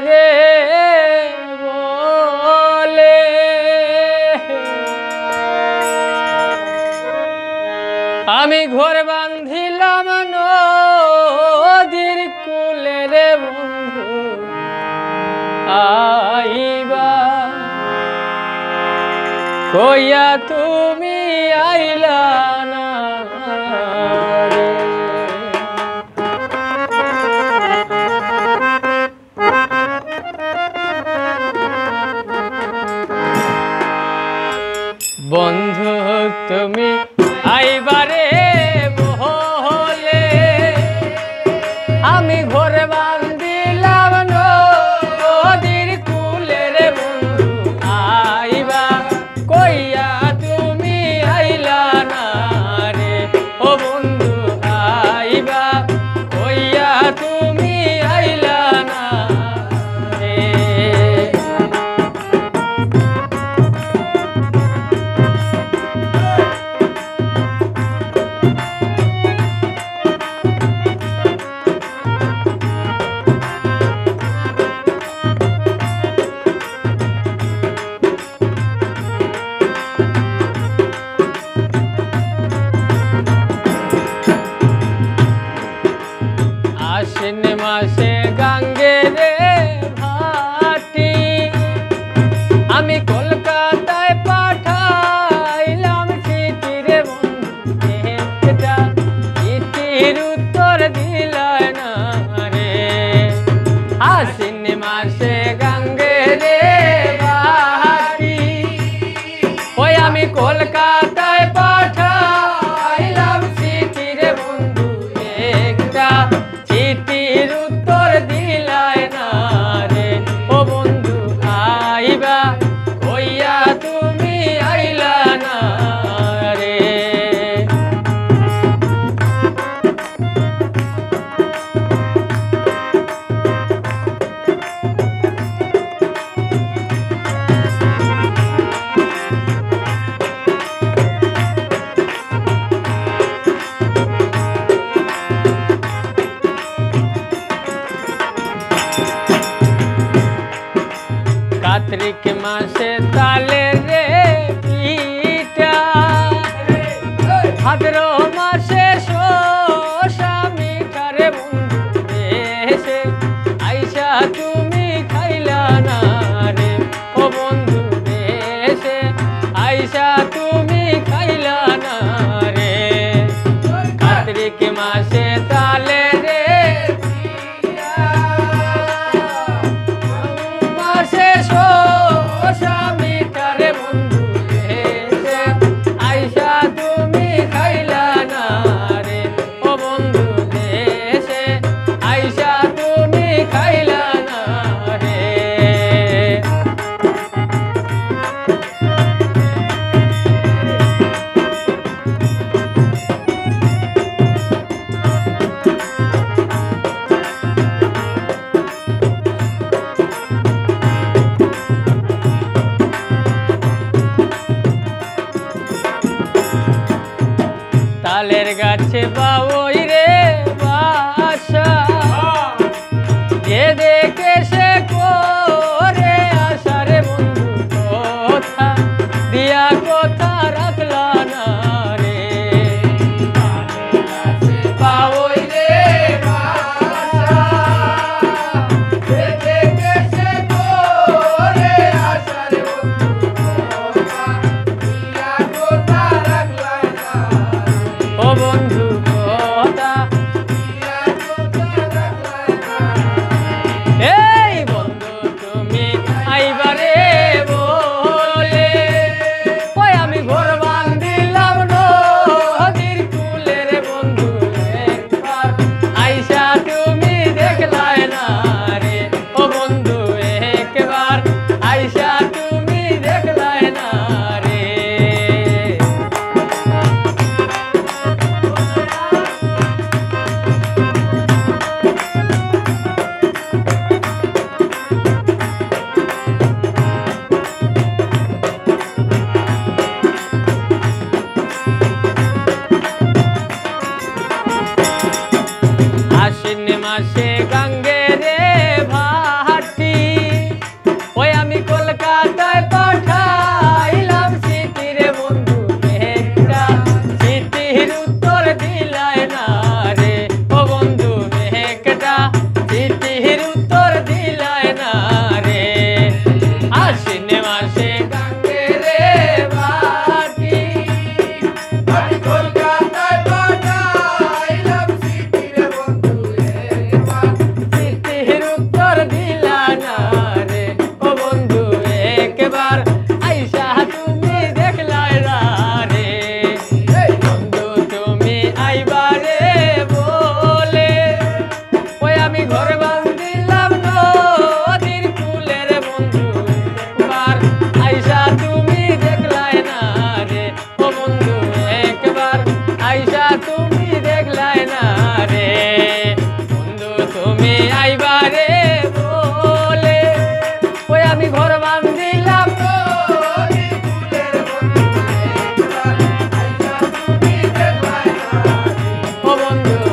রে বলে আমি ঘর বাঁধিলাম নদীর কূলে রে বন্ধু আইবা কইয়া তুমি আইলা না রে। বন্ধু তুমি আইবারে বলে আমি ঘর বাঁধিলাম নদীর কূলে রে বন্ধু আইবা কইয়া তুমি আইলা না রে। ও বন্ধু আইবা কইয়া তুমি আইলা না রে। আশ্বিন মাসে গাঙ্গে রে ভাটি আমি কলকাতায় পাঠাইলাম চিঠি রে বন্ধু একটা চিঠির উত্তর দিলাই না রে। আশ্বিন মাসে গাঙ্গে রে ভাটি ওই আমি কলকাতায় পাঠাইলাম চিঠি রে বন্ধু একটা চিঠির উত্তর দিলাই না রে। ও বন্ধু আইবা কইয়া তুমি আইলা না রে। কার্তিক মাসে তালে রে পিঠা ভাদ্র মাসে শসা মিঠা রে বন্ধু দেশে আইসা তুমি খাইলা না রে। ও বন্ধু দেশে আইসা তুমি খাইলা না রে। কার্তিক মাসে তালে রে তালের গাছে বাউই রে বাসা যে দেখে সে করে আশা রে বন্ধু কথা দিয়া কথা রাখলা না রে। বাউই রে বাসা যে দেখে সে করে আশা রে বন্ধু কথা দিয়া কথা রাখলা না। ও বন্ধু বন্ধু